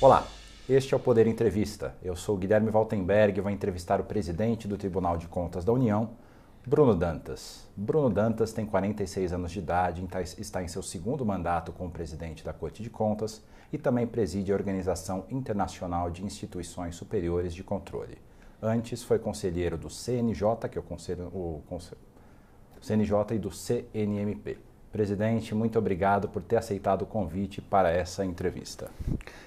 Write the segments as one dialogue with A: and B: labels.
A: Olá, este é o Poder Entrevista. Eu sou Guilherme Waltenberg e vou entrevistar o presidente do Tribunal de Contas da União, Bruno Dantas. Bruno Dantas tem 46 anos de idade, está em seu segundo mandato como presidente da Corte de Contas e também preside a Organização Internacional de Instituições Superiores de Controle. Antes foi conselheiro do CNJ, que é o CNJ, e do CNMP. Presidente, muito obrigado por ter aceitado o convite para essa entrevista.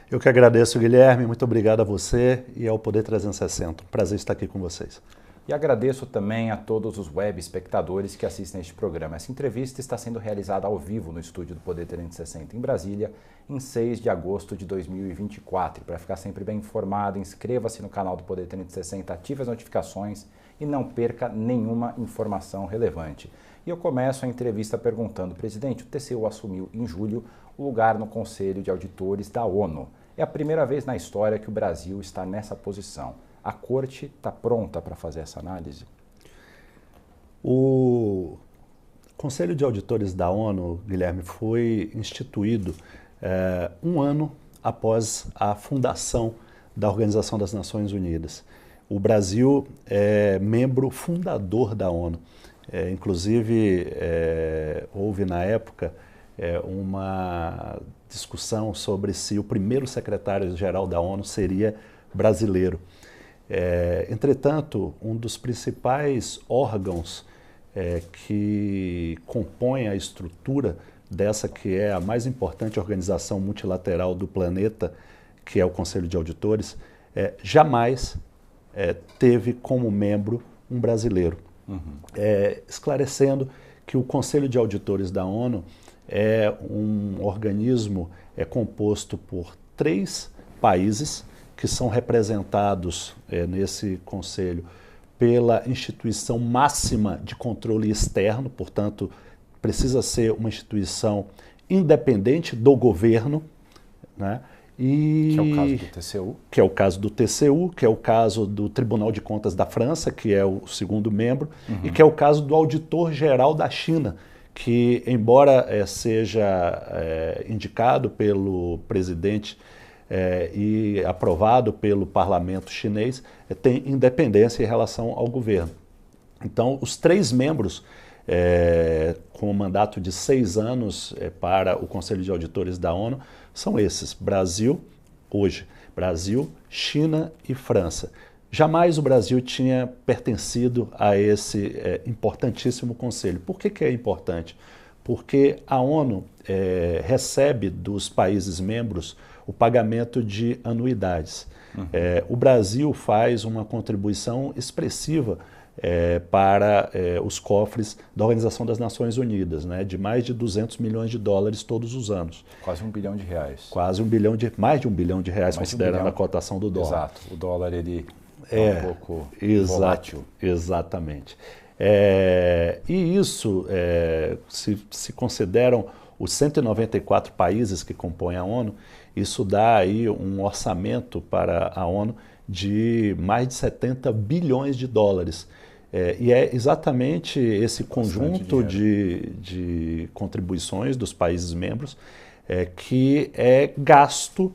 B: Eu que agradeço, Guilherme. Muito obrigado a você e ao Poder 360. Prazer estar aqui com vocês.
A: E agradeço também a todos os web espectadores que assistem este programa. Essa entrevista está sendo realizada ao vivo no estúdio do Poder 360 em Brasília, em 6 de agosto de 2024. Para ficar sempre bem informado, inscreva-se no canal do Poder 360, ative as notificações e não perca nenhuma informação relevante. E eu começo a entrevista perguntando, presidente, o TCU assumiu em julho o lugar no Conselho de Auditores da ONU. É a primeira vez na história que o Brasil está nessa posição. A Corte está pronta para fazer essa análise?
B: O Conselho de Auditores da ONU, Guilherme, foi instituído um ano após a fundação da Organização das Nações Unidas. O Brasil é membro fundador da ONU. Inclusive, houve na época uma discussão sobre se o primeiro secretário-geral da ONU seria brasileiro. Entretanto, um dos principais órgãos que compõem a estrutura dessa que é a mais importante organização multilateral do planeta, que é o Conselho de Auditores, jamais teve como membro um brasileiro. Esclarecendo que o Conselho de Auditores da ONU é um organismo composto por 3 países que são representados nesse conselho pela instituição máxima de controle externo, portanto, precisa ser uma instituição independente do governo, né?
A: Que é o caso do TCU.
B: Que é o caso do TCU, que é o caso do Tribunal de Contas da França, que é o segundo membro, e que é o caso do Auditor-Geral da China, que, embora seja indicado pelo presidente e aprovado pelo parlamento chinês, tem independência em relação ao governo. Então, os 3 membros, com um mandato de 6 anos para o Conselho de Auditores da ONU, são esses: Brasil, hoje, Brasil, China e França. Jamais o Brasil tinha pertencido a esse importantíssimo conselho. Por que é importante? Porque a ONU recebe dos países membros o pagamento de anuidades. O Brasil faz uma contribuição expressiva para os cofres da Organização das Nações Unidas, né, de mais de 200 milhões de dólares todos os anos.
A: Quase R$1 bilhão.
B: Quase mais de R$1 bilhão, considerando a cotação do dólar.
A: Exato, o dólar ele é um pouco volátil.
B: Exatamente. E isso, se consideram os 194 países que compõem a ONU, isso dá aí um orçamento para a ONU de mais de 70 bilhões de dólares. E é exatamente esse conjunto de contribuições dos países membros que é gasto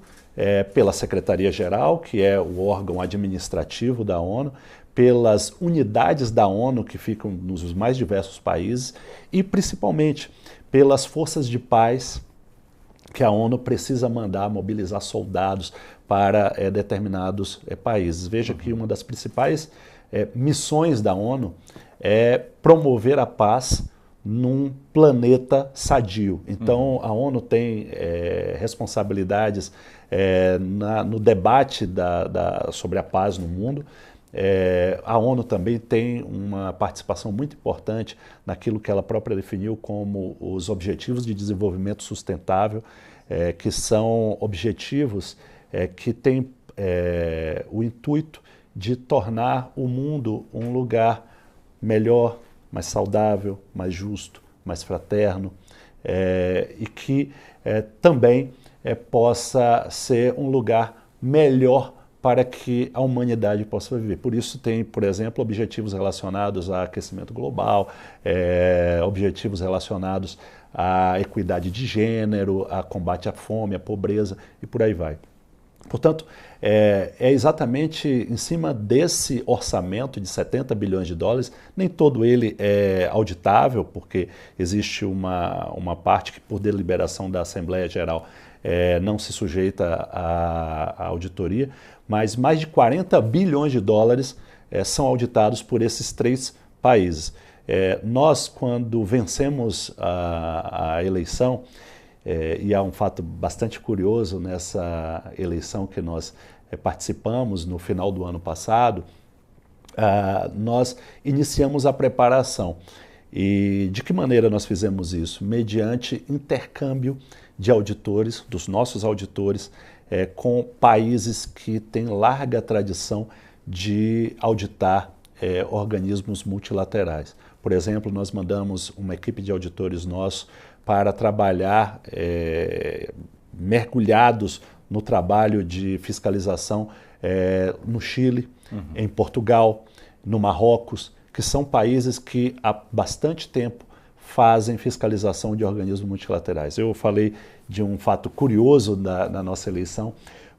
B: pela Secretaria-Geral, que é o órgão administrativo da ONU, pelas unidades da ONU que ficam nos mais diversos países e principalmente pelas forças de paz que a ONU precisa mandar mobilizar soldados para determinados países. Veja que uma das principais missões da ONU é promover a paz num planeta sadio. Então, a ONU tem responsabilidades no debate sobre a paz no mundo. A ONU também tem uma participação muito importante naquilo que ela própria definiu como os Objetivos de Desenvolvimento Sustentável, que são objetivos que têm o intuito de tornar o mundo um lugar melhor, mais saudável, mais justo, mais fraterno, e que também possa ser um lugar melhor para que a humanidade possa viver. Por isso tem, por exemplo, objetivos relacionados a aquecimento global, objetivos relacionados à equidade de gênero, a combate à fome, à pobreza e por aí vai. Portanto, é exatamente em cima desse orçamento de 70 bilhões de dólares, nem todo ele é auditável, porque existe uma parte que, por deliberação da Assembleia Geral, não se sujeita à auditoria, mas mais de 40 bilhões de dólares são auditados por esses 3 países. Nós, quando vencemos a eleição, e há um fato bastante curioso nessa eleição que nós participamos no final do ano passado, nós iniciamos a preparação. E de que maneira nós fizemos isso? Mediante intercâmbio de auditores, dos nossos auditores, com países que têm larga tradição de auditar organismos multilaterais. Por exemplo, nós mandamos uma equipe de auditores nossos para trabalhar mergulhados no trabalho de fiscalização no Chile, em Portugal, no Marrocos, que são países que há bastante tempo fazem fiscalização de organismos multilaterais. Eu falei de um fato curioso na nossa eleição,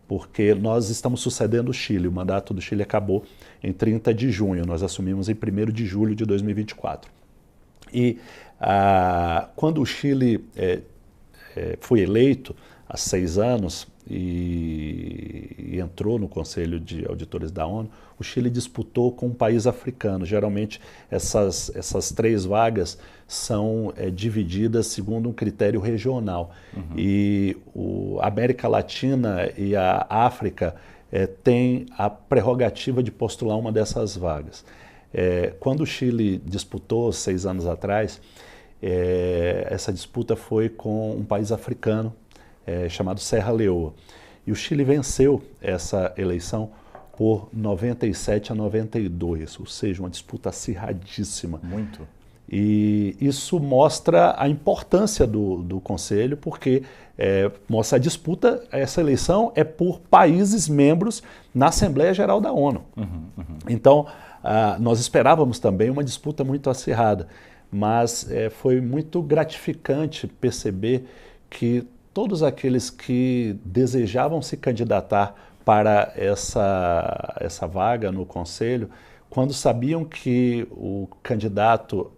B: porque nós estamos sucedendo o Chile. O mandato do Chile acabou em 30 de junho, nós assumimos em 1º de julho de 2024. E quando o Chile foi eleito há 6 anos e entrou no Conselho de Auditores da ONU, o Chile disputou com um país africano. Geralmente essas 3 vagas são divididas segundo um critério regional. E a América Latina e a África têm a prerrogativa de postular uma dessas vagas. Quando o Chile disputou 6 anos atrás, essa disputa foi com um país africano chamado Serra Leoa. E o Chile venceu essa eleição por 97 a 92, ou seja, uma disputa acirradíssima.
A: Muito.
B: E isso mostra a importância do Conselho, porque mostra a disputa, essa eleição é por países membros na Assembleia Geral da ONU. Então, nós esperávamos também uma disputa muito acirrada, mas foi muito gratificante perceber que todos aqueles que desejavam se candidatar para essa vaga no Conselho, quando sabiam que o candidato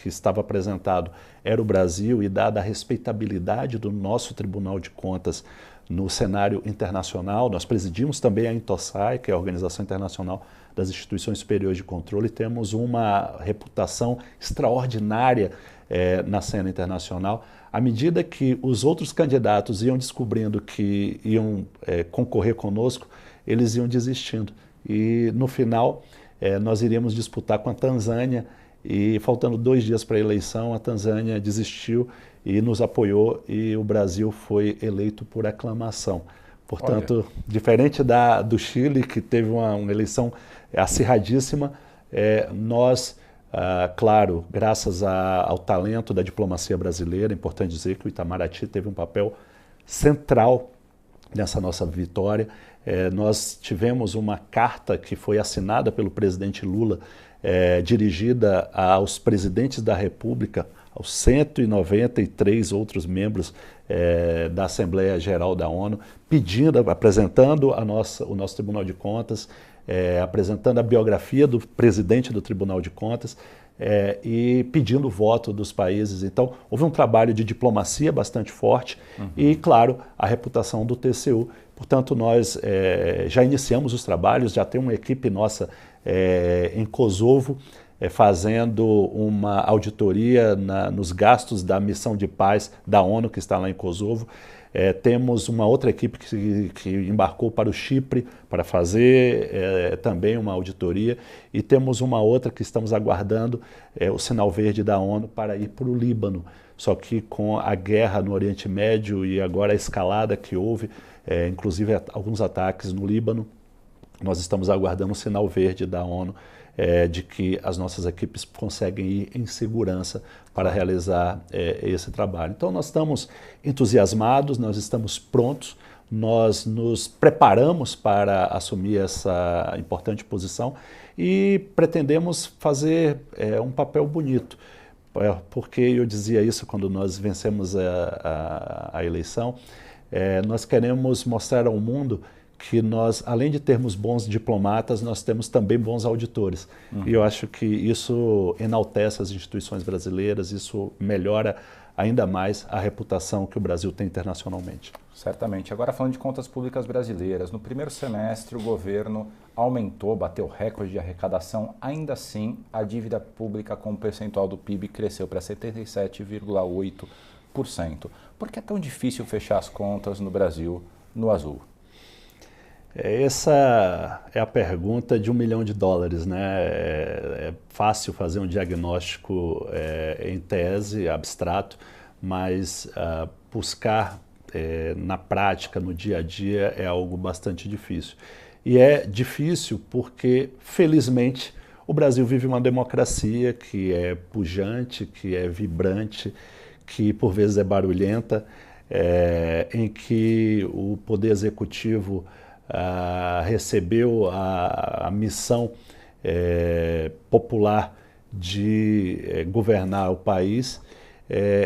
B: que estava apresentado era o Brasil, e dada a respeitabilidade do nosso Tribunal de Contas no cenário internacional, nós presidimos também a INTOSAI, que é a Organização Internacional das Instituições Superiores de Controle, temos uma reputação extraordinária na cena internacional. À medida que os outros candidatos iam descobrindo que iam concorrer conosco, eles iam desistindo. E no final, nós iríamos disputar com a Tanzânia, e faltando 2 dias para a eleição, a Tanzânia desistiu e nos apoiou, e o Brasil foi eleito por aclamação. Portanto, diferente do Chile, que teve uma eleição acirradíssima, nós, claro, graças ao talento da diplomacia brasileira, é importante dizer que o Itamaraty teve um papel central nessa nossa vitória. Nós tivemos uma carta que foi assinada pelo presidente Lula, dirigida aos presidentes da República, aos 193 outros membros da Assembleia Geral da ONU, apresentando o nosso Tribunal de Contas, apresentando a biografia do presidente do Tribunal de Contas e pedindo o voto dos países. Então, houve um trabalho de diplomacia bastante forte e, claro, a reputação do TCU. Portanto, nós já iniciamos os trabalhos, já tem uma equipe nossa em Kosovo, fazendo uma auditoria nos gastos da missão de paz da ONU que está lá em Kosovo. Temos uma outra equipe que embarcou para o Chipre para fazer também uma auditoria, e temos uma outra que estamos aguardando o sinal verde da ONU para ir para o Líbano. Só que com a guerra no Oriente Médio e agora a escalada que houve, inclusive alguns ataques no Líbano, nós estamos aguardando o sinal verde da ONU de que as nossas equipes conseguem ir em segurança para realizar esse trabalho. Então nós estamos entusiasmados, nós estamos prontos, nós nos preparamos para assumir essa importante posição e pretendemos fazer um papel bonito. Porque eu dizia isso quando nós vencemos a eleição, nós queremos mostrar ao mundo que nós, além de termos bons diplomatas, nós temos também bons auditores. E eu acho que isso enaltece as instituições brasileiras, isso melhora ainda mais a reputação que o Brasil tem internacionalmente.
A: Certamente. Agora, falando de contas públicas brasileiras, no primeiro semestre o governo aumentou, bateu recorde de arrecadação, ainda assim a dívida pública como percentual do PIB cresceu para 77,8%. Por que é tão difícil fechar as contas no Brasil no azul?
B: Essa é a pergunta de $1 milhão, né? É fácil fazer um diagnóstico em tese, abstrato, mas buscar na prática, no dia a dia, é algo bastante difícil. E é difícil porque, felizmente, o Brasil vive uma democracia que é pujante, que é vibrante, que por vezes é barulhenta, em que o poder executivo recebeu a missão popular de governar o país.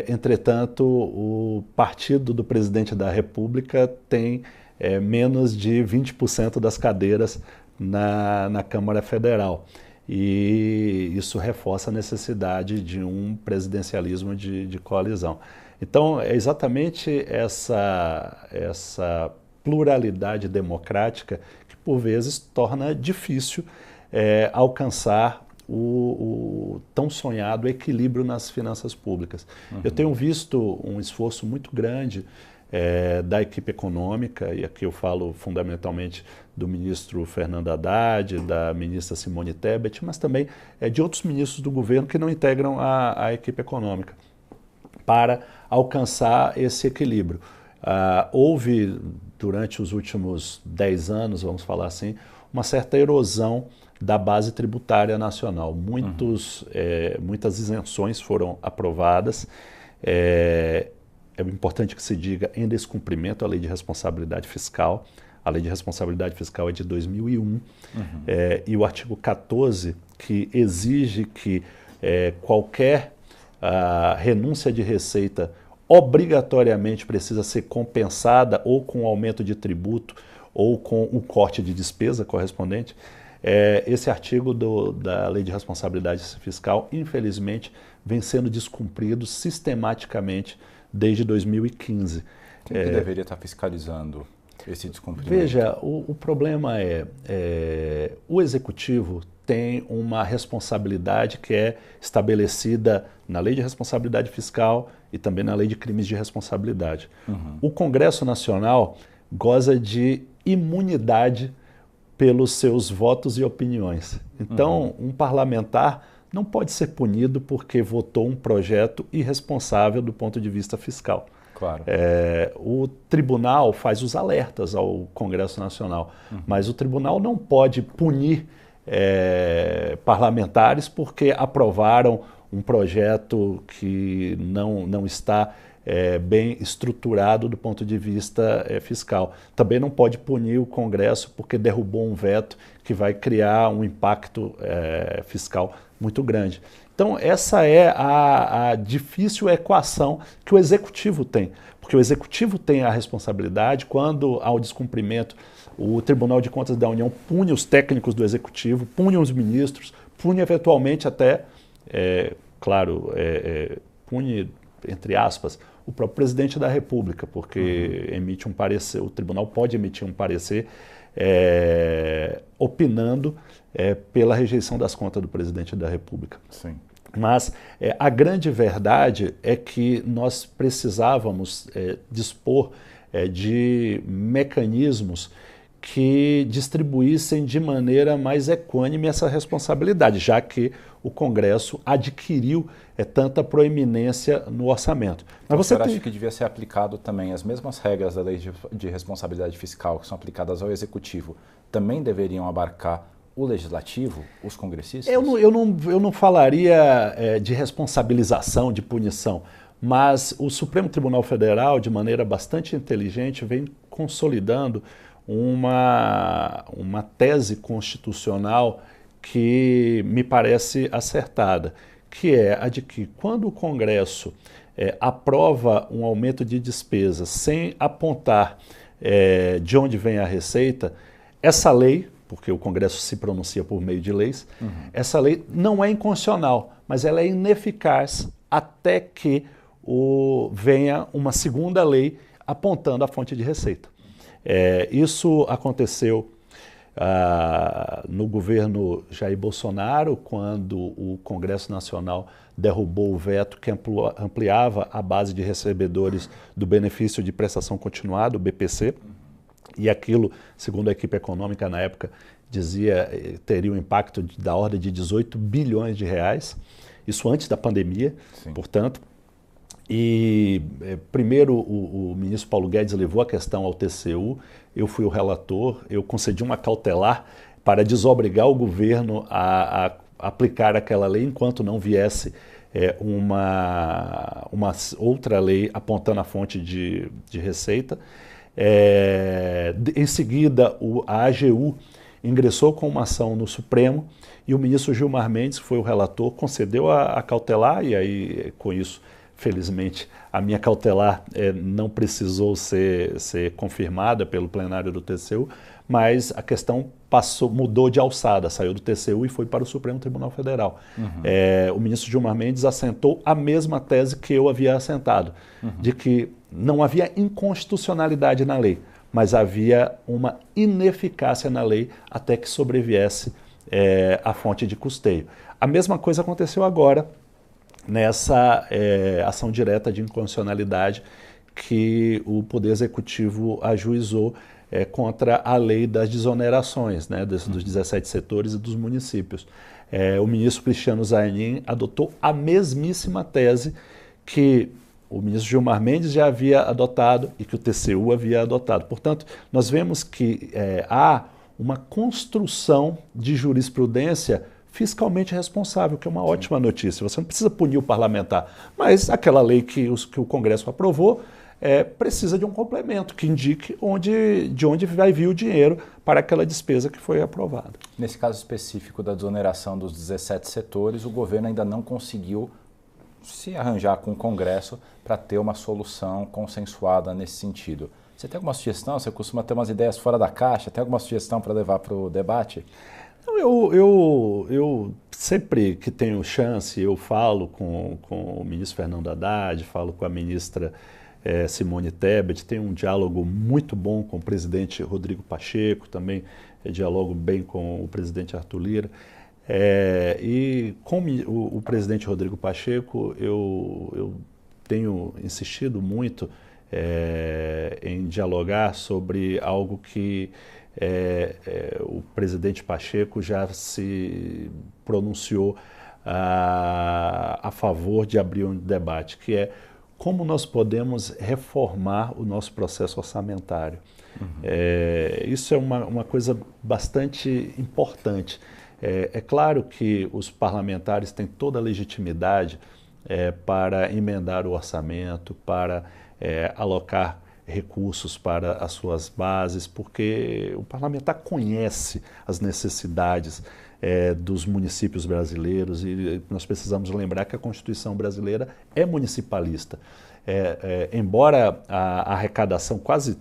B: Entretanto, o partido do presidente da República tem menos de 20% das cadeiras na Câmara Federal. E isso reforça a necessidade de um presidencialismo de coalizão. Então, é exatamente essa pluralidade democrática que, por vezes, torna difícil alcançar o tão sonhado equilíbrio nas finanças públicas. Eu tenho visto um esforço muito grande da equipe econômica, e aqui eu falo fundamentalmente do ministro Fernando Haddad, da ministra Simone Tebet, mas também de outros ministros do governo que não integram a equipe econômica, para alcançar esse equilíbrio. Houve, durante os últimos 10 anos, vamos falar assim, uma certa erosão da base tributária nacional. Muitas isenções foram aprovadas. É importante que se diga em descumprimento à Lei de Responsabilidade Fiscal. A Lei de Responsabilidade Fiscal é de 2001. E o artigo 14, que exige que qualquer renúncia de receita obrigatoriamente precisa ser compensada ou com aumento de tributo ou com o corte de despesa correspondente. Esse artigo da Lei de Responsabilidade Fiscal, infelizmente, vem sendo descumprido sistematicamente desde 2015.
A: Quem que deveria estar fiscalizando esse descumprimento?
B: Veja, o problema o Executivo tem uma responsabilidade que é estabelecida na Lei de Responsabilidade Fiscal e também na Lei de Crimes de Responsabilidade. O Congresso Nacional goza de imunidade pelos seus votos e opiniões. Então, um parlamentar não pode ser punido porque votou um projeto irresponsável do ponto de vista fiscal.
A: Claro.
B: O tribunal faz os alertas ao Congresso Nacional, mas o tribunal não pode punir parlamentares porque aprovaram um projeto que não está bem estruturado do ponto de vista fiscal. Também não pode punir o Congresso porque derrubou um veto que vai criar um impacto fiscal muito grande. Então, essa é a difícil equação que o Executivo tem, porque o Executivo tem a responsabilidade quando há o descumprimento. O Tribunal de Contas da União pune os técnicos do Executivo, pune os ministros, pune eventualmente até, pune, entre aspas, o próprio presidente da República, porque emite um parecer, o tribunal pode emitir um parecer opinando pela rejeição das contas do presidente da República.
A: Sim.
B: Mas a grande verdade é que nós precisávamos dispor de mecanismos que distribuíssem de maneira mais equânime essa responsabilidade, já que o Congresso adquiriu tanta proeminência no orçamento.
A: Mas você acha que devia ser aplicado também as mesmas regras da Lei de Responsabilidade Fiscal que são aplicadas ao Executivo, também deveriam abarcar o Legislativo, os congressistas?
B: Eu não falaria de responsabilização, de punição, mas o Supremo Tribunal Federal, de maneira bastante inteligente, vem consolidando uma tese constitucional que me parece acertada, que é a de que quando o Congresso aprova um aumento de despesas sem apontar de onde vem a receita, essa lei, porque o Congresso se pronuncia por meio de leis, essa lei não é inconstitucional, mas ela é ineficaz até que venha uma segunda lei apontando a fonte de receita. Isso aconteceu no governo Jair Bolsonaro, quando o Congresso Nacional derrubou o veto que ampliava a base de recebedores do benefício de prestação continuada, o BPC, e aquilo, segundo a equipe econômica na época, teria um impacto da ordem de 18 bilhões de reais, isso antes da pandemia, sim, portanto. E primeiro o ministro Paulo Guedes levou a questão ao TCU, eu fui o relator, eu concedi uma cautelar para desobrigar o governo a aplicar aquela lei enquanto não viesse uma outra lei apontando a fonte de receita. Em seguida, a AGU ingressou com uma ação no Supremo e o ministro Gilmar Mendes, que foi o relator, concedeu a cautelar e aí com isso, felizmente, a minha cautelar não precisou ser confirmada pelo plenário do TCU, mas a questão mudou de alçada, saiu do TCU e foi para o Supremo Tribunal Federal. O ministro Gilmar Mendes assentou a mesma tese que eu havia assentado, de que não havia inconstitucionalidade na lei, mas havia uma ineficácia na lei até que sobreviesse a fonte de custeio. A mesma coisa aconteceu agora nessa ação direta de inconstitucionalidade que o Poder Executivo ajuizou contra a lei das desonerações, né, dos 17 setores e dos municípios. O ministro Cristiano Zanin adotou a mesmíssima tese que o ministro Gilmar Mendes já havia adotado e que o TCU havia adotado. Portanto, nós vemos que há uma construção de jurisprudência fiscalmente responsável, que é uma ótima notícia. Você não precisa punir o parlamentar, mas aquela lei que o Congresso aprovou precisa de um complemento que indique de onde vai vir o dinheiro para aquela despesa que foi aprovada.
A: Nesse caso específico da desoneração dos 17 setores, o governo ainda não conseguiu se arranjar com o Congresso para ter uma solução consensuada nesse sentido. Você tem alguma sugestão? Você costuma ter umas ideias fora da caixa? Tem alguma sugestão para levar para o debate?
B: Eu sempre que tenho chance, eu falo com o ministro Fernando Haddad, falo com a ministra Simone Tebet, tenho um diálogo muito bom com o presidente Rodrigo Pacheco, também dialogo bem com o presidente Arthur Lira. E com o presidente Rodrigo Pacheco, eu tenho insistido muito em dialogar sobre algo que o presidente Pacheco já se pronunciou a favor de abrir um debate, que é como nós podemos reformar o nosso processo orçamentário. Isso é uma coisa bastante importante. É claro que os parlamentares têm toda a legitimidade para emendar o orçamento, para alocar recursos para as suas bases, porque o parlamentar conhece as necessidades dos municípios brasileiros e nós precisamos lembrar que a Constituição brasileira é municipalista. Embora a arrecadação quase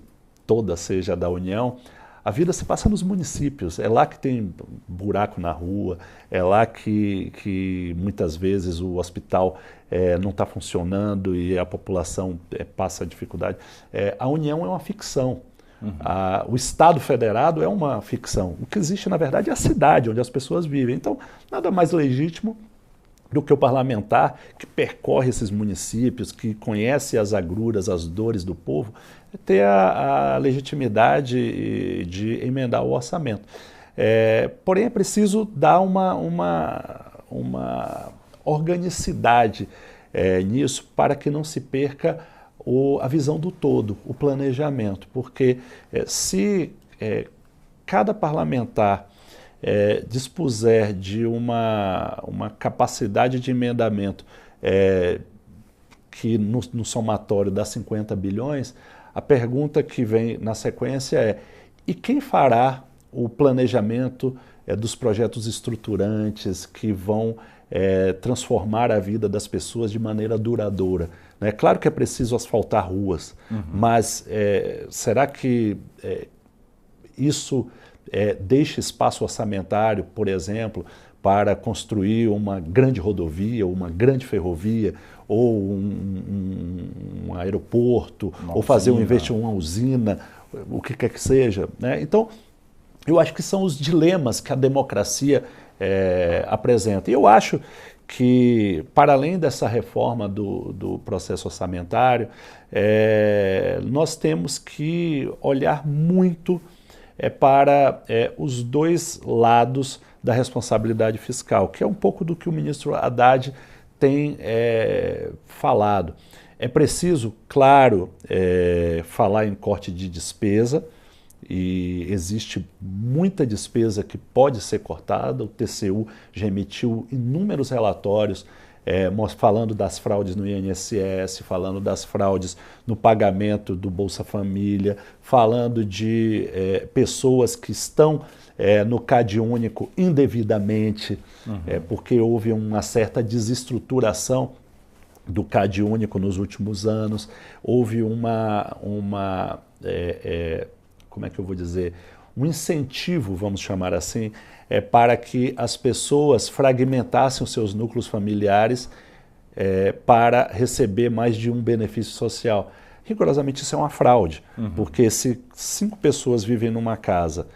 B: toda seja da União, a vida se passa nos municípios, é lá que tem buraco na rua, é lá que muitas vezes o hospital não está funcionando e a população passa dificuldade. A União é uma ficção, o Estado federado é uma ficção. O que existe, na verdade, é a cidade onde as pessoas vivem. Então, nada mais legítimo do que o parlamentar que percorre esses municípios, que conhece as agruras, as dores do povo, ter a legitimidade de emendar o orçamento. Porém, é preciso dar uma organicidade nisso para que não se perca a visão do todo, o planejamento, porque se cada parlamentar dispuser de uma capacidade de emendamento que no somatório dá 50 bilhões, a pergunta que vem na sequência é: e quem fará o planejamento dos projetos estruturantes que vão transformar a vida das pessoas de maneira duradoura? né? Claro que é preciso asfaltar ruas, mas será que isso deixa espaço orçamentário, por exemplo, para construir uma grande rodovia, uma grande ferrovia, ou um aeroporto, ou fazer um investimento, uma usina, o que quer que seja, né? Então, eu acho que são os dilemas que a democracia apresenta. E eu acho que, para além dessa reforma do processo orçamentário, nós temos que olhar muito para os dois lados da responsabilidade fiscal, que é um pouco do que o ministro Haddad tem falado. É preciso, claro, falar em corte de despesa, e existe muita despesa que pode ser cortada. O TCU já emitiu inúmeros relatórios falando das fraudes no INSS, falando das fraudes no pagamento do Bolsa Família, falando de pessoas que estão no CadÚnico indevidamente, porque houve uma certa desestruturação do CadÚnico nos últimos anos, houve como é que eu vou dizer, um incentivo, vamos chamar assim, para que as pessoas fragmentassem os seus núcleos familiares para receber mais de um benefício social. Rigorosamente isso é uma fraude, porque se 5 pessoas vivem numa casa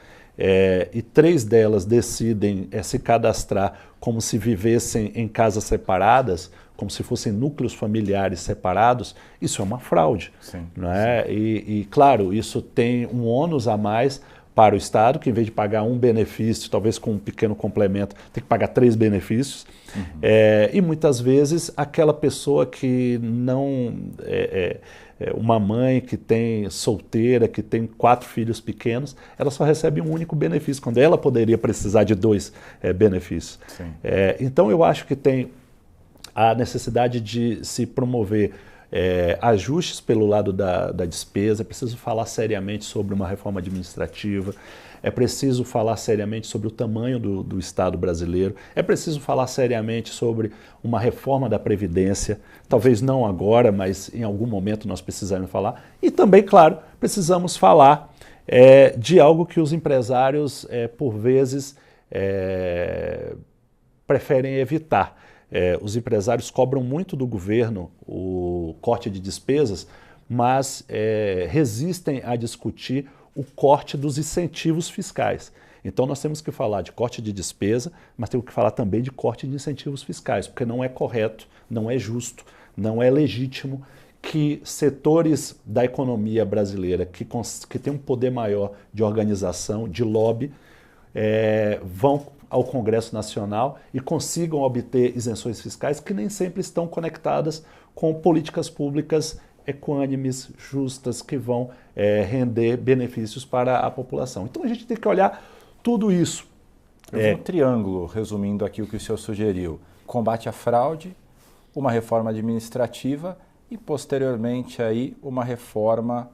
B: e 3 delas decidem se cadastrar como se vivessem em casas separadas, como se fossem núcleos familiares separados, isso é uma fraude.
A: Sim,
B: não é? E, claro, isso tem um ônus a mais para o Estado, que em vez de pagar um benefício, talvez com um pequeno complemento, tem que pagar 3 benefícios. E muitas vezes aquela pessoa que não... uma mãe que tem solteira, que tem 4 filhos pequenos, ela só recebe um único benefício, quando ela poderia precisar de 2 benefícios. Então eu acho que tem a necessidade de se promover ajustes pelo lado da despesa. É preciso falar seriamente sobre uma reforma administrativa, é preciso falar seriamente sobre o tamanho do Estado brasileiro, é preciso falar seriamente sobre uma reforma da Previdência, talvez não agora, mas em algum momento nós precisamos falar. E também, claro, precisamos falar de algo que os empresários, por vezes, preferem evitar. Os empresários cobram muito do governo o corte de despesas, mas resistem a discutir o corte dos incentivos fiscais. Então nós temos que falar de corte de despesa, mas temos que falar também de corte de incentivos fiscais, porque não é correto, não é justo, não é legítimo que setores da economia brasileira que têm um poder maior de organização, de lobby, vão ao Congresso Nacional e consigam obter isenções fiscais que nem sempre estão conectadas com políticas públicas equânimes, justas, que vão render benefícios para a população. Então a gente tem que olhar tudo isso.
A: Um triângulo, resumindo aqui o que o senhor sugeriu: combate à fraude, uma reforma administrativa e, posteriormente, aí, uma reforma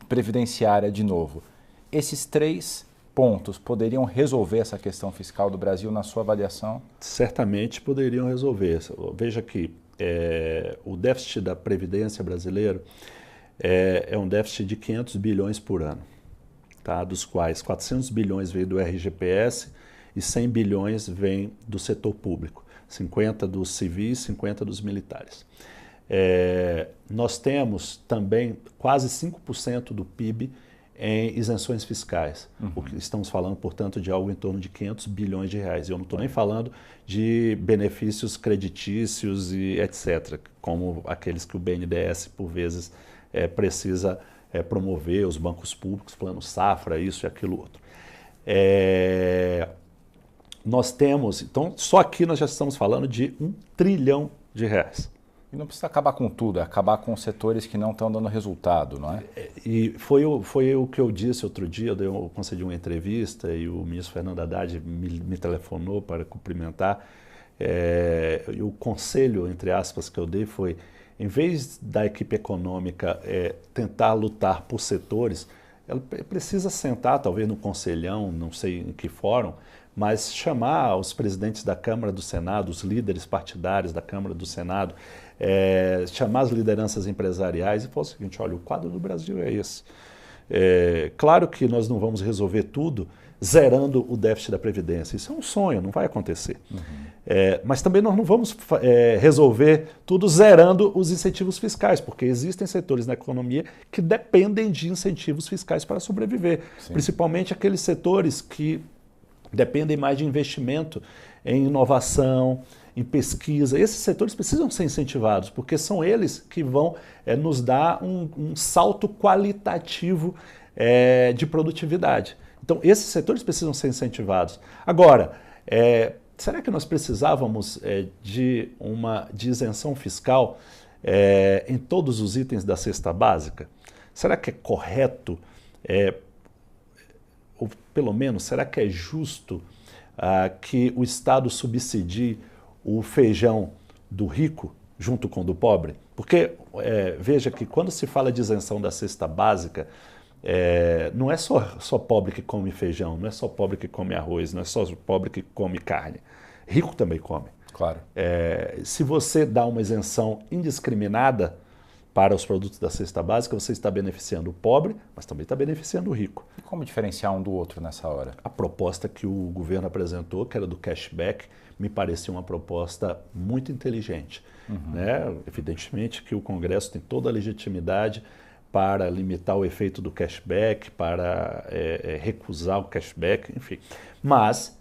A: previdenciária de novo. Esses 3 pontos poderiam resolver essa questão fiscal do Brasil, na sua avaliação?
B: Certamente poderiam resolver. Veja que o déficit da Previdência brasileiro é um déficit de 500 bilhões por ano, tá? Dos quais 400 bilhões vem do RGPS e 100 bilhões vem do setor público, 50 dos civis, 50 dos militares. Nós temos também quase 5% do PIB em isenções fiscais. O que estamos falando, portanto, de algo em torno de 500 bilhões de reais. Eu não estou nem falando de benefícios creditícios e etc., como aqueles que o BNDES, por vezes, precisa promover, os bancos públicos, plano safra, isso e aquilo outro. Nós temos, então, só aqui nós já estamos falando de R$1 trilhão.
A: E não precisa acabar com tudo, é acabar com os setores que não estão dando resultado, não é?
B: E foi o que eu disse outro dia. Eu concedi uma entrevista e o ministro Fernando Haddad me telefonou para cumprimentar. E o conselho, entre aspas, que eu dei foi, em vez da equipe econômica tentar lutar por setores, ela precisa sentar, talvez no conselhão, não sei em que fórum, mas chamar os presidentes da Câmara do Senado, os líderes partidários da Câmara do Senado, chamar as lideranças empresariais e falar o seguinte, olha, o quadro do Brasil é esse. Claro que nós não vamos resolver tudo zerando o déficit da Previdência. Isso é um sonho, não vai acontecer. Mas também nós não vamos resolver tudo zerando os incentivos fiscais, porque existem setores na economia que dependem de incentivos fiscais para sobreviver. Sim. Principalmente aqueles setores que dependem mais de investimento em inovação, em pesquisa. Esses setores precisam ser incentivados, porque são eles que vão nos dar um salto qualitativo de produtividade. Então, esses setores precisam ser incentivados. Agora, será que nós precisávamos de uma isenção fiscal em todos os itens da cesta básica? Será que é correto, ou pelo menos, será que é justo que o Estado subsidie o feijão do rico junto com o do pobre? Porque, veja que quando se fala de isenção da cesta básica, não é só pobre que come feijão, não é só pobre que come arroz, não é só pobre que come carne. Rico também come.
A: Claro.
B: Se você dá uma isenção indiscriminada para os produtos da cesta básica, você está beneficiando o pobre, mas também está beneficiando o rico.
A: E como diferenciar um do outro nessa hora?
B: A proposta que o governo apresentou, que era do cashback, me parecia uma proposta muito inteligente. Evidentemente que o Congresso tem toda a legitimidade para limitar o efeito do cashback, para recusar o cashback, enfim. Mas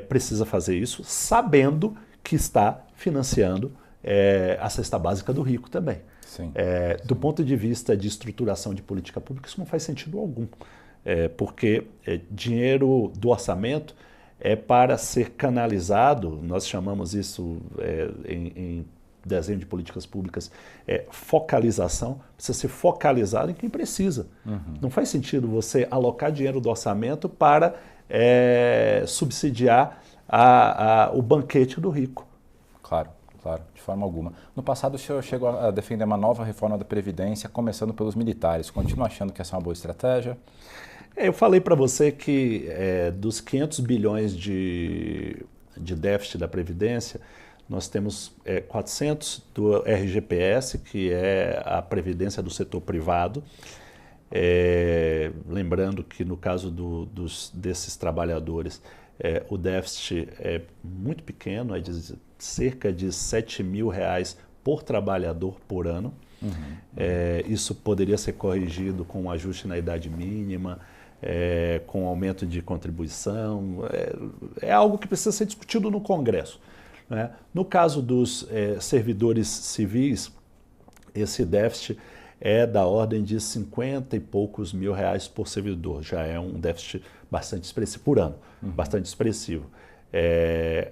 B: precisa fazer isso sabendo que está financiando a cesta básica do rico também.
A: Sim.
B: Do ponto de vista de estruturação de política pública, isso não faz sentido algum, porque dinheiro do orçamento é para ser canalizado, nós chamamos isso em desenho de políticas públicas, focalização, precisa ser focalizado em quem precisa. Não faz sentido você alocar dinheiro do orçamento para subsidiar o banquete do rico.
A: Claro, claro, de forma alguma. No passado o senhor chegou a defender uma nova reforma da Previdência, começando pelos militares. Continua achando que essa é uma boa estratégia?
B: Eu falei para você que dos 500 bilhões de déficit da Previdência, nós temos 400 do RGPS, que é a previdência do setor privado. Lembrando que no caso desses trabalhadores, o déficit é muito pequeno, é de cerca de R$7.000 por trabalhador por ano. Isso poderia ser corrigido com um ajuste na idade mínima, com aumento de contribuição. É algo que precisa ser discutido no Congresso. No caso dos servidores civis, esse déficit é da ordem de 50 e poucos mil reais por servidor. Já é um déficit bastante expressivo por ano, bastante expressivo.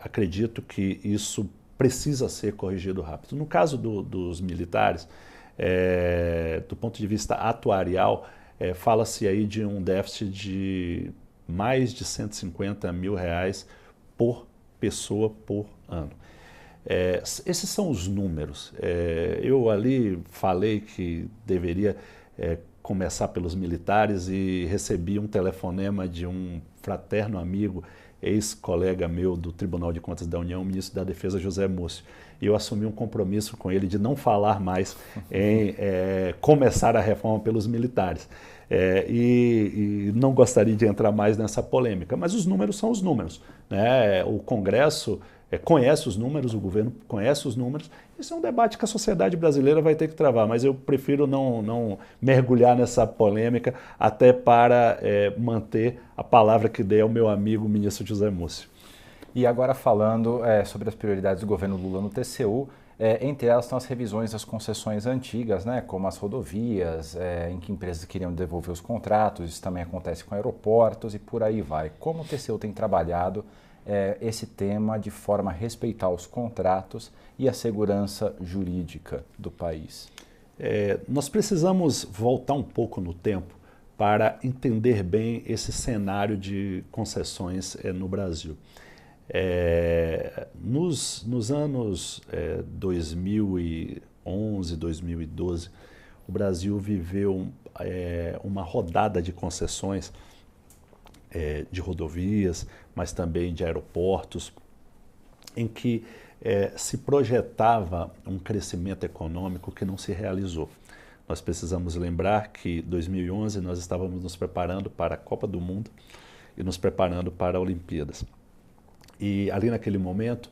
B: Acredito que isso precisa ser corrigido rápido. No caso dos militares, do ponto de vista atuarial, fala-se aí de um déficit de mais de 150 mil reais por pessoa por ano. Esses são os números. Eu ali falei que deveria começar pelos militares e recebi um telefonema de um fraterno amigo, ex-colega meu do Tribunal de Contas da União, ministro da Defesa José Múcio. E eu assumi um compromisso com ele de não falar mais em começar a reforma pelos militares. E não gostaria de entrar mais nessa polêmica, mas os números são os números, né? O Congresso conhece os números, o governo conhece os números. Isso é um debate que a sociedade brasileira vai ter que travar, mas eu prefiro não mergulhar nessa polêmica, até para manter a palavra que dei ao meu amigo ministro José Múcio.
A: E agora falando sobre as prioridades do governo Lula no TCU, entre elas estão as revisões das concessões antigas, né, como as rodovias, em que empresas queriam devolver os contratos. Isso também acontece com aeroportos e por aí vai. Como o TCU tem trabalhado esse tema de forma a respeitar os contratos e a segurança jurídica do país?
B: Nós precisamos voltar um pouco no tempo para entender bem esse cenário de concessões no Brasil. Nos anos 2011, 2012, o Brasil viveu uma rodada de concessões de rodovias, mas também de aeroportos, em que se projetava um crescimento econômico que não se realizou. Nós precisamos lembrar que em 2011 nós estávamos nos preparando para a Copa do Mundo e nos preparando para a Olimpíadas. E ali naquele momento...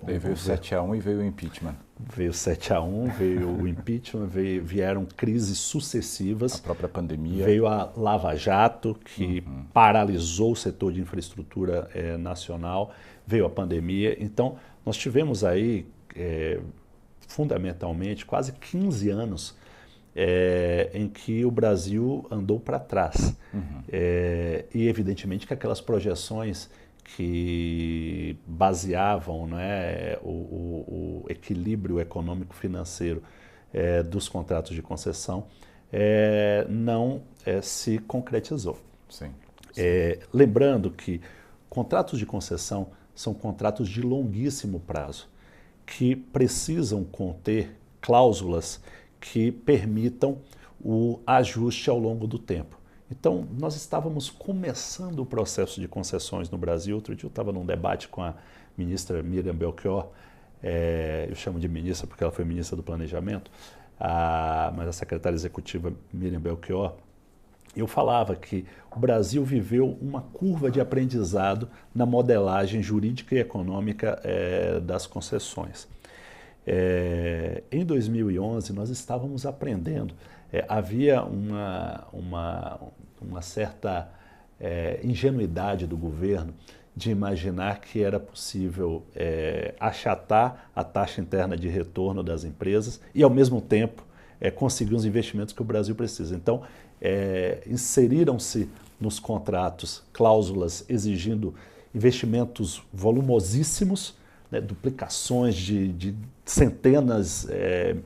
A: veio o 7-1 e veio o impeachment.
B: Veio o 7-1, veio o impeachment, vieram crises sucessivas.
A: A própria pandemia.
B: Veio a Lava Jato, que paralisou o setor de infraestrutura nacional. Veio a pandemia. Então, nós tivemos aí, fundamentalmente, quase 15 anos em que o Brasil andou para trás. E, evidentemente, que aquelas projeções que baseavam, né, o equilíbrio econômico-financeiro dos contratos de concessão não se concretizou.
A: Sim.
B: Lembrando que contratos de concessão são contratos de longuíssimo prazo, que precisam conter cláusulas que permitam o ajuste ao longo do tempo. Então, nós estávamos começando o processo de concessões no Brasil. Outro dia eu estava num debate com a ministra Miriam Belchior, eu chamo de ministra porque ela foi ministra do Planejamento, mas a secretária executiva Miriam Belchior, eu falava que o Brasil viveu uma curva de aprendizado na modelagem jurídica e econômica das concessões. Em 2011, nós estávamos aprendendo. Havia uma certa ingenuidade do governo de imaginar que era possível achatar a taxa interna de retorno das empresas e, ao mesmo tempo, conseguir os investimentos que o Brasil precisa. Então, inseriram-se nos contratos cláusulas exigindo investimentos volumosíssimos, né, duplicações de centenas,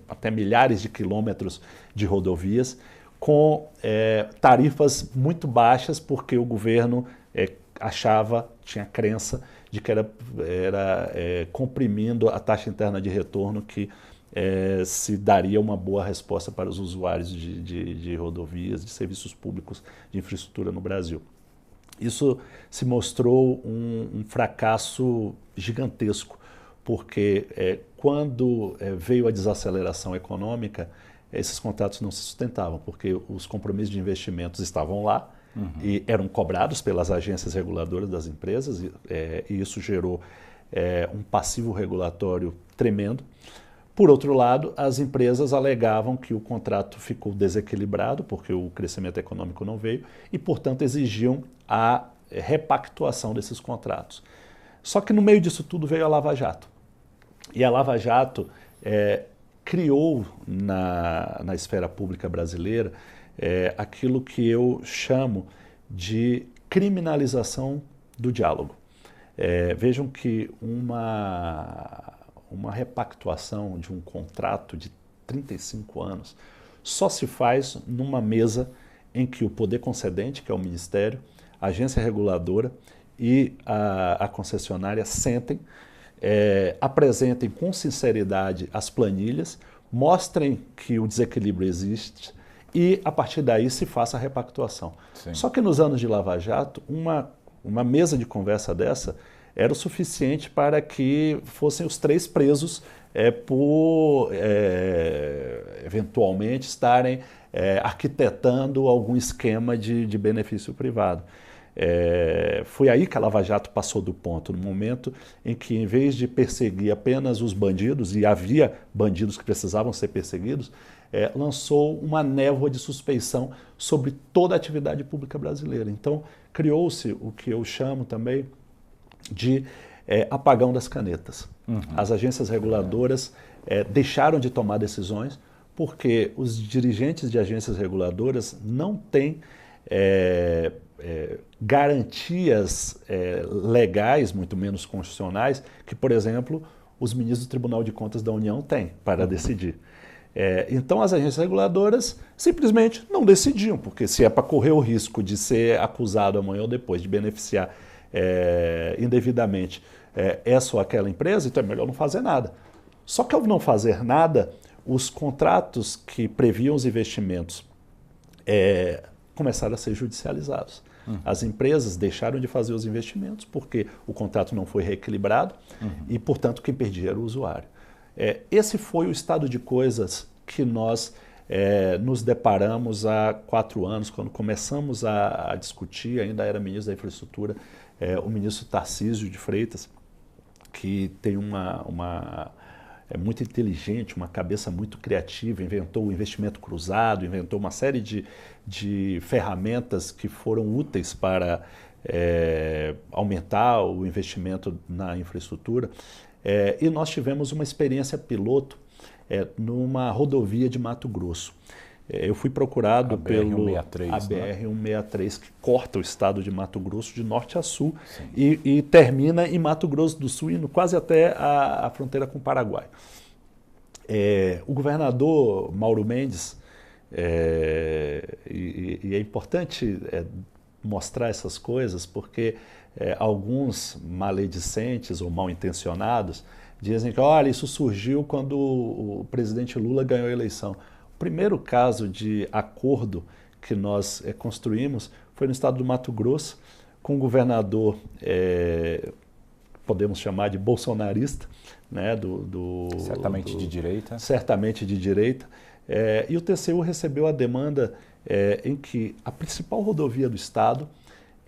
B: até milhares de quilômetros de rodovias, com tarifas muito baixas, porque o governo tinha a crença de que era comprimindo a taxa interna de retorno que se daria uma boa resposta para os usuários de rodovias, de serviços públicos de infraestrutura no Brasil. Isso se mostrou um fracasso gigantesco, porque quando veio a desaceleração econômica, esses contratos não se sustentavam, porque os compromissos de investimentos estavam lá e eram cobrados pelas agências reguladoras das empresas, e isso gerou um passivo regulatório tremendo. Por outro lado, as empresas alegavam que o contrato ficou desequilibrado, porque o crescimento econômico não veio, e, portanto, exigiam a repactuação desses contratos. Só que no meio disso tudo veio a Lava Jato. E a Lava Jato criou na esfera pública brasileira aquilo que eu chamo de criminalização do diálogo. Vejam que uma repactuação de um contrato de 35 anos só se faz numa mesa em que o poder concedente, que é o Ministério, a agência reguladora e a concessionária sentem, apresentem com sinceridade as planilhas, mostrem que o desequilíbrio existe e, a partir daí, se faça a repactuação. Sim. Só que nos anos de Lava Jato, uma mesa de conversa dessa era o suficiente para que fossem os 3 presos por eventualmente estarem arquitetando algum esquema de benefício privado. Foi aí que a Lava Jato passou do ponto, no momento em que, em vez de perseguir apenas os bandidos, e havia bandidos que precisavam ser perseguidos, lançou uma névoa de suspeição sobre toda a atividade pública brasileira. Então, criou-se o que eu chamo também de apagão das canetas. As agências reguladoras deixaram de tomar decisões porque os dirigentes de agências reguladoras não têm garantias legais, muito menos constitucionais, que, por exemplo, os ministros do Tribunal de Contas da União têm para decidir. Então, as agências reguladoras simplesmente não decidiam, porque se é para correr o risco de ser acusado amanhã ou depois de beneficiar indevidamente essa ou aquela empresa, então é melhor não fazer nada. Só que ao não fazer nada, os contratos que previam os investimentos começaram a ser judicializados. As empresas deixaram de fazer os investimentos porque o contrato não foi reequilibrado e, portanto, quem perdia era o usuário. Esse foi o estado de coisas que nós nos deparamos há 4 anos, quando começamos a discutir, ainda era ministro da Infraestrutura, o ministro Tarcísio de Freitas, que tem é muito inteligente, uma cabeça muito criativa, inventou o investimento cruzado, inventou uma série de ferramentas que foram úteis para aumentar o investimento na infraestrutura. E nós tivemos uma experiência piloto numa rodovia de Mato Grosso. Eu fui procurado pelo BR-163, que corta o estado de Mato Grosso de norte a sul e termina em Mato Grosso do Sul, indo quase até a fronteira com o Paraguai. O governador Mauro Mendes, e é importante mostrar essas coisas, porque alguns maledicentes ou mal intencionados dizem que, olha, isso surgiu quando o presidente Lula ganhou a eleição. O primeiro caso de acordo que nós construímos foi no estado do Mato Grosso, com um governador, podemos chamar de bolsonarista, né,
A: certamente de direita.
B: Certamente de direita. E o TCU recebeu a demanda em que a principal rodovia do estado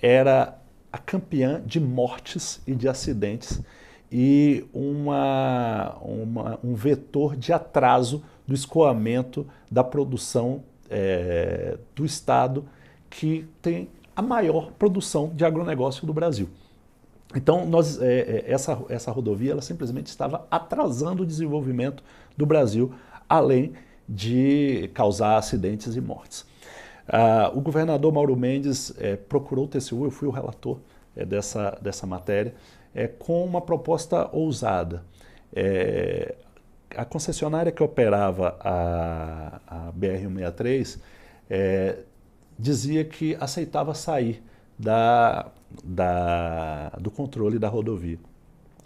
B: era a campeã de mortes e de acidentes e um vetor de atraso do escoamento da produção do estado, que tem a maior produção de agronegócio do Brasil. Então, essa rodovia ela simplesmente estava atrasando o desenvolvimento do Brasil, além de causar acidentes e mortes. O governador Mauro Mendes procurou o TCU, eu fui o relator dessa matéria, com uma proposta ousada. A concessionária que operava a BR-163 dizia que aceitava sair do controle da rodovia.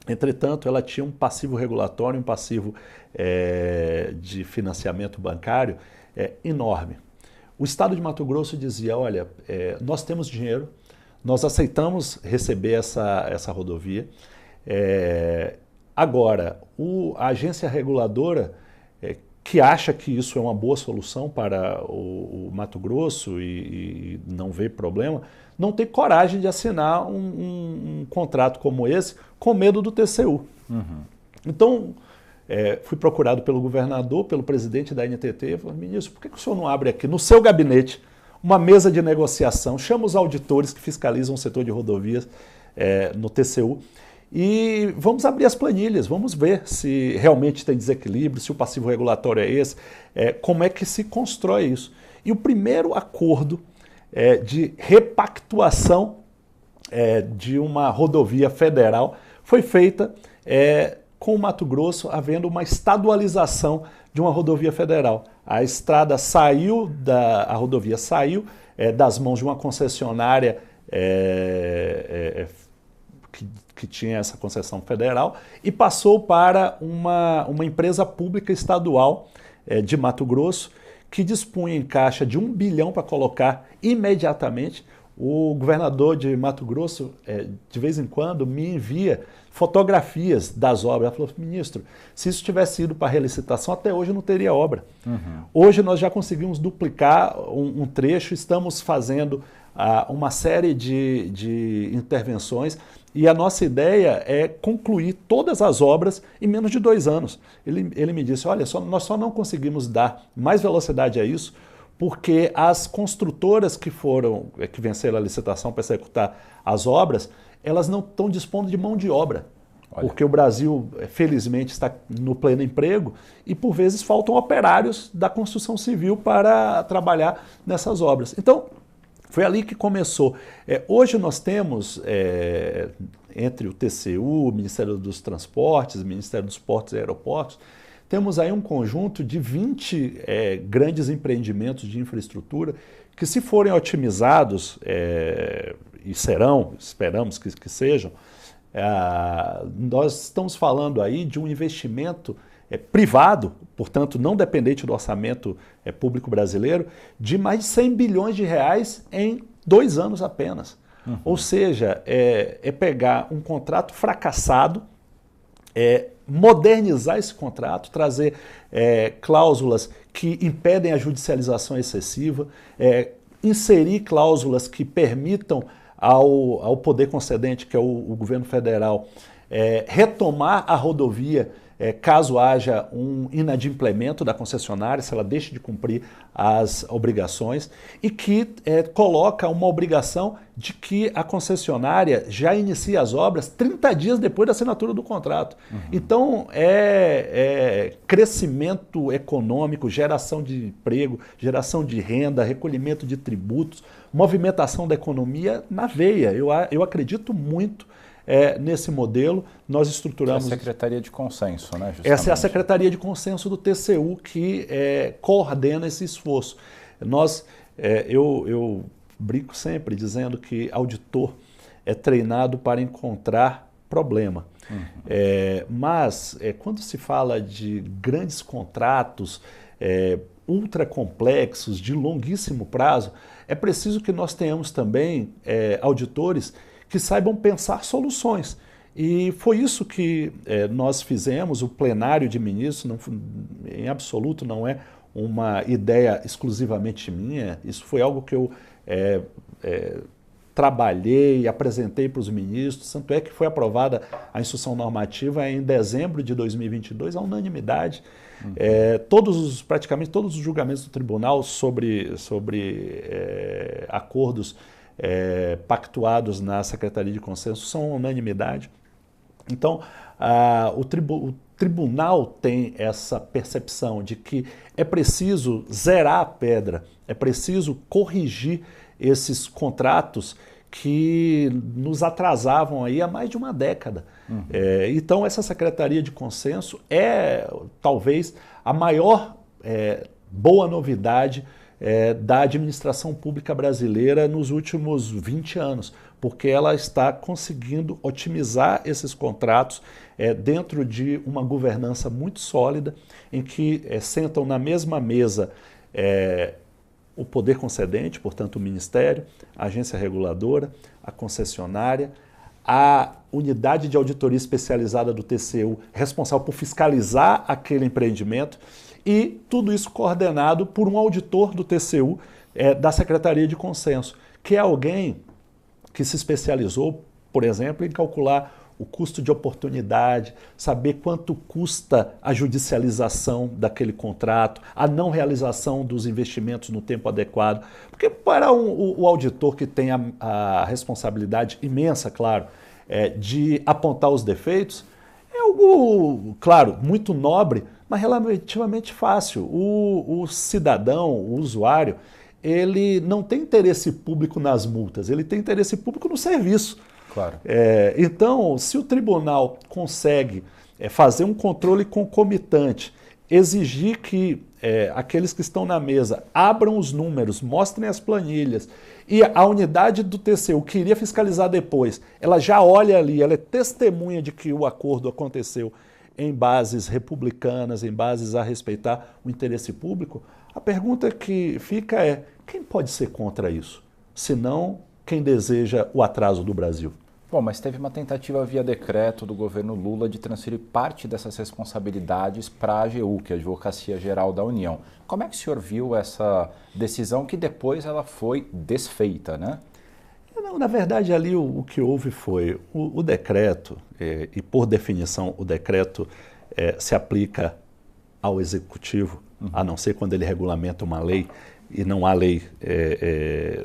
B: Entretanto, ela tinha um passivo regulatório, um passivo de financiamento bancário enorme. O estado de Mato Grosso dizia, olha, nós temos dinheiro, nós aceitamos receber essa rodovia. Agora, a agência reguladora, que acha que isso é uma boa solução para o Mato Grosso e não vê problema, não tem coragem de assinar um contrato como esse com medo do TCU. Então, fui procurado pelo governador, pelo presidente da NTT, e falei, ministro, por que o senhor não abre aqui no seu gabinete uma mesa de negociação, chama os auditores que fiscalizam o setor de rodovias no TCU e vamos abrir as planilhas, vamos ver se realmente tem desequilíbrio, se o passivo regulatório é esse, como é que se constrói isso. E o primeiro acordo de repactuação de uma rodovia federal foi feita com o Mato Grosso, havendo uma estadualização de uma rodovia federal. A estrada saiu, a rodovia saiu das mãos de uma concessionária que tinha essa concessão federal e passou para uma empresa pública estadual de Mato Grosso, que dispunha em caixa de 1 bilhão para colocar imediatamente. O governador de Mato Grosso, de vez em quando, me envia fotografias das obras. Ele falou, ministro, se isso tivesse ido para a relicitação, até hoje não teria obra. Hoje nós já conseguimos duplicar um trecho, estamos fazendo uma série de intervenções e a nossa ideia é concluir todas as obras em menos de 2 anos. Ele me disse, olha, nós só não conseguimos dar mais velocidade a isso porque as construtoras que venceram a licitação para executar as obras, elas não estão dispondo de mão de obra. Olha. Porque o Brasil, felizmente, está no pleno emprego e, por vezes, faltam operários da construção civil para trabalhar nessas obras. Então, foi ali que começou. Hoje nós temos, entre o TCU, o Ministério dos Transportes, o Ministério dos Portos e Aeroportos, temos aí um conjunto de 20 grandes empreendimentos de infraestrutura que, se forem otimizados, e serão, esperamos que sejam, nós estamos falando aí de um investimento privado, portanto não dependente do orçamento público brasileiro, de mais de 100 bilhões de reais em 2 anos apenas. Ou seja, é pegar um contrato fracassado, modernizar esse contrato, trazer cláusulas que impedem a judicialização excessiva, inserir cláusulas que permitam ao poder concedente, que é o governo federal, retomar a rodovia caso haja um inadimplemento da concessionária, se ela deixe de cumprir as obrigações, e que coloca uma obrigação de que a concessionária já inicie as obras 30 dias depois da assinatura do contrato. Então, crescimento econômico, geração de emprego, geração de renda, recolhimento de tributos, movimentação da economia na veia. Eu acredito muito nesse modelo. Nós estruturamos...
A: É a Secretaria de Consenso, né? Justamente.
B: Essa é a Secretaria de Consenso do TCU que coordena esse esforço. Eu brinco sempre dizendo que auditor é treinado para encontrar problema. Mas quando se fala de grandes contratos ultra complexos, de longuíssimo prazo, é preciso que nós tenhamos também auditores que saibam pensar soluções. E foi isso que nós fizemos, o plenário de ministros, em absoluto não é uma ideia exclusivamente minha, isso foi algo que eu trabalhei, apresentei para os ministros, tanto é que foi aprovada a instrução normativa em dezembro de 2022, à unanimidade. Praticamente todos os julgamentos do tribunal sobre acordos pactuados na Secretaria de Consenso são unanimidade. Então, o tribunal tem essa percepção de que é preciso zerar a pedra, é preciso corrigir esses contratos que nos atrasavam aí há mais de uma década. Então, essa Secretaria de Consenso é talvez a maior boa novidade da administração pública brasileira nos últimos 20 anos, porque ela está conseguindo otimizar esses contratos dentro de uma governança muito sólida, em que sentam na mesma mesa o poder concedente, portanto o Ministério, a agência reguladora, a concessionária, a unidade de auditoria especializada do TCU, responsável por fiscalizar aquele empreendimento, e tudo isso coordenado por um auditor do TCU, da Secretaria de Consenso, que é alguém que se especializou, por exemplo, em calcular o custo de oportunidade, saber quanto custa a judicialização daquele contrato, a não realização dos investimentos no tempo adequado. Porque para o auditor que tem a responsabilidade imensa, claro, de apontar os defeitos, é algo, claro, muito nobre, mas relativamente fácil. O cidadão, o usuário, ele não tem interesse público nas multas, ele tem interesse público no serviço.
A: Claro.
B: Então, se o tribunal consegue fazer um controle concomitante, exigir que aqueles que estão na mesa abram os números, mostrem as planilhas, e a unidade do TCU que iria fiscalizar depois, ela já olha ali, ela é testemunha de que o acordo aconteceu em bases republicanas, em bases a respeitar o interesse público, a pergunta que fica é: quem pode ser contra isso? Se não quem deseja o atraso do Brasil.
A: Bom, mas teve uma tentativa via decreto do governo Lula de transferir parte dessas responsabilidades para a AGU, que é a Advocacia Geral da União. Como é que o senhor viu essa decisão que depois ela foi desfeita, né?
B: Não, na verdade, ali o que houve foi o decreto, e por definição o decreto se aplica ao executivo, a não ser quando ele regulamenta uma lei, e não há lei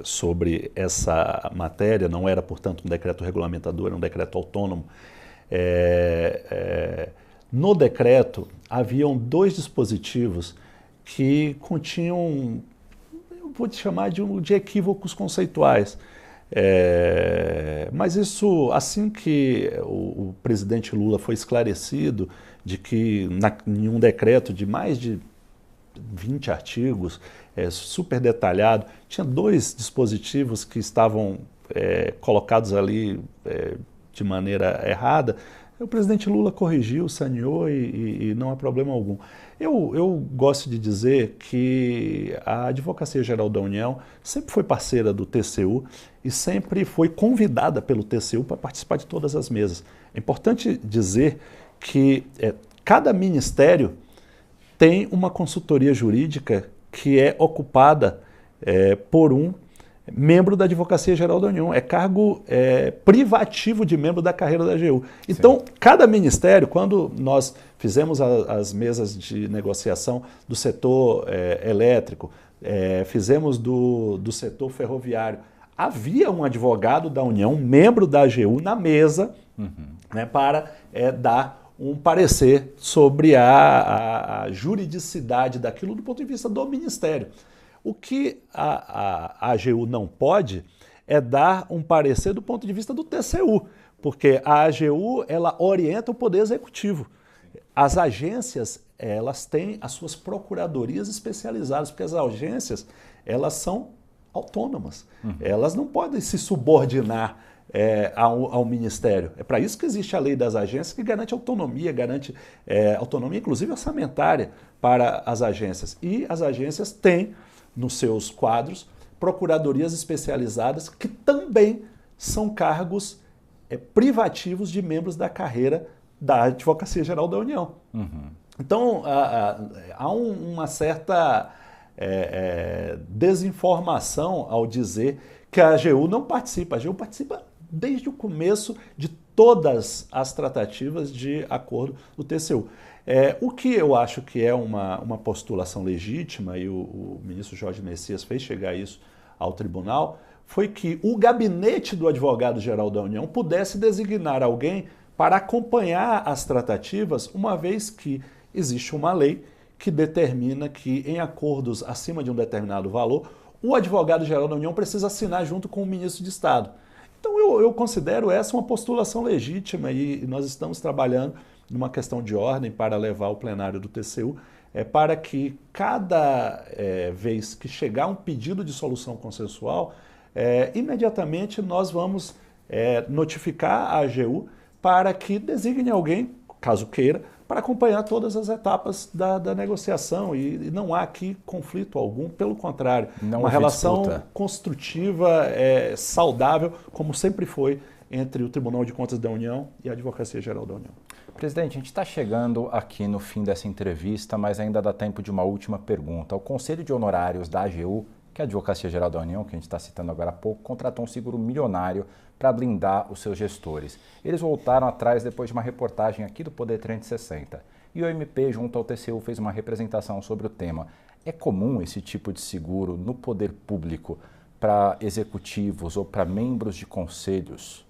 B: sobre essa matéria, não era, portanto, um decreto regulamentador, era um decreto autônomo. No decreto, haviam 2 dispositivos que continham, eu vou te chamar de equívocos conceituais. Mas isso, assim que o presidente Lula foi esclarecido de que em um decreto de mais de 20 artigos, super detalhado, tinha 2 dispositivos que estavam colocados ali de maneira errada, O presidente Lula corrigiu, saneou e não há problema algum. Eu gosto de dizer que a Advocacia Geral da União sempre foi parceira do TCU e sempre foi convidada pelo TCU para participar de todas as mesas. É importante dizer que cada ministério tem uma consultoria jurídica que é ocupada por um membro da Advocacia Geral da União. É cargo privativo de membro da carreira da AGU. Então, sim, cada ministério, quando nós fizemos as mesas de negociação do setor elétrico, fizemos do setor ferroviário, havia um advogado da União, membro da AGU, na mesa, né, para dar um parecer sobre a juridicidade daquilo do ponto de vista do Ministério. O que a AGU não pode é dar um parecer do ponto de vista do TCU, porque a AGU ela orienta o Poder Executivo. As agências elas têm as suas procuradorias especializadas, porque as agências elas são autônomas, elas não podem se subordinar ao Ministério. É para isso que existe a lei das agências, que garante autonomia inclusive orçamentária para as agências. E as agências têm nos seus quadros procuradorias especializadas que também são cargos privativos de membros da carreira da Advocacia Geral da União. Então, há uma certa desinformação ao dizer que a AGU não participa. A AGU participa desde o começo de todas as tratativas de acordo do TCU. O que eu acho que é uma postulação legítima, e o ministro Jorge Messias fez chegar isso ao tribunal, foi que o gabinete do advogado-geral da União pudesse designar alguém para acompanhar as tratativas, uma vez que existe uma lei que determina que, em acordos acima de um determinado valor, o advogado-geral da União precisa assinar junto com o ministro de Estado. Então eu considero essa uma postulação legítima e nós estamos trabalhando numa questão de ordem para levar ao plenário do TCU, para que cada vez que chegar um pedido de solução consensual, imediatamente nós vamos notificar a AGU para que designe alguém, caso queira, para acompanhar todas as etapas da negociação e não há aqui conflito algum, pelo contrário, uma relação disputa construtiva, saudável, como sempre foi entre o Tribunal de Contas da União e a Advocacia Geral da União.
A: Presidente, a gente está chegando aqui no fim dessa entrevista, mas ainda dá tempo de uma última pergunta. O Conselho de Honorários da AGU, que é a Advocacia Geral da União, que a gente está citando agora há pouco, contratou um seguro milionário para blindar os seus gestores. Eles voltaram atrás depois de uma reportagem aqui do Poder 360. E o MP, junto ao TCU, fez uma representação sobre o tema. É comum esse tipo de seguro no poder público para executivos ou para membros de conselhos?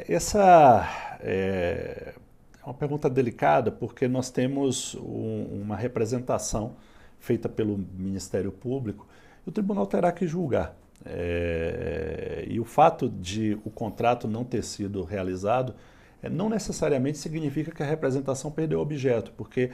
B: Essa é uma pergunta delicada, porque nós temos uma representação feita pelo Ministério Público e o tribunal terá que julgar. E o fato de o contrato não ter sido realizado não necessariamente significa que a representação perdeu o objeto, porque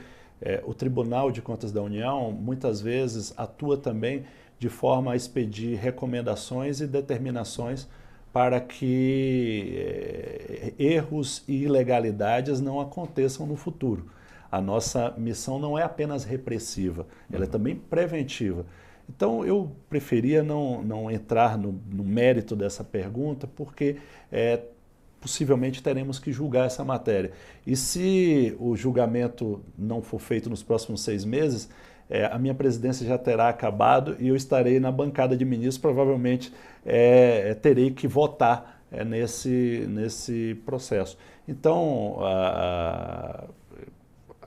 B: o Tribunal de Contas da União muitas vezes atua também de forma a expedir recomendações e determinações para que erros e ilegalidades não aconteçam no futuro. A nossa missão não é apenas repressiva, ela é também preventiva. Então, eu preferia não entrar no mérito dessa pergunta, porque possivelmente teremos que julgar essa matéria. E se o julgamento não for feito nos próximos 6 meses, a minha presidência já terá acabado e eu estarei na bancada de ministros, provavelmente terei que votar nesse processo. Então,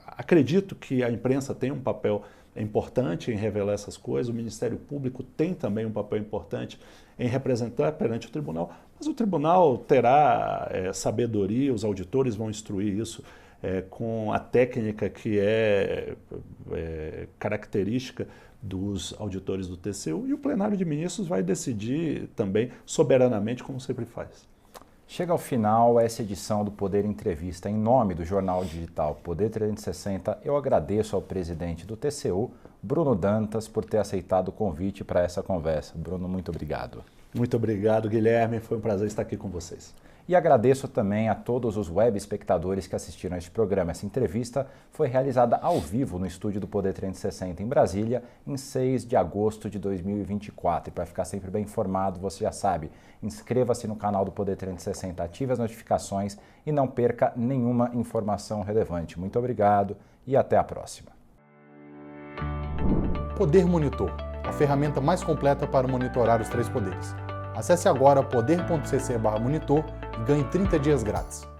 B: acredito que a imprensa tem um papel importante em revelar essas coisas, o Ministério Público tem também um papel importante em representar perante o tribunal, mas o tribunal terá sabedoria, os auditores vão instruir isso com a técnica que é característica dos auditores do TCU, e o plenário de ministros vai decidir também soberanamente, como sempre faz.
A: Chega ao final essa edição do Poder Entrevista. Em nome do jornal digital Poder 360, eu agradeço ao presidente do TCU, Bruno Dantas, por ter aceitado o convite para essa conversa. Bruno, muito obrigado.
B: Muito obrigado, Guilherme. Foi um prazer estar aqui com vocês.
A: E agradeço também a todos os web espectadores que assistiram a este programa. Essa entrevista foi realizada ao vivo no estúdio do Poder 360 em Brasília, em 6 de agosto de 2024. E para ficar sempre bem informado, você já sabe, inscreva-se no canal do Poder 360, ative as notificações e não perca nenhuma informação relevante. Muito obrigado e até a próxima.
C: Poder Monitor, a ferramenta mais completa para monitorar os 3 poderes. Acesse agora poder.cc/monitor e ganhe 30 dias grátis.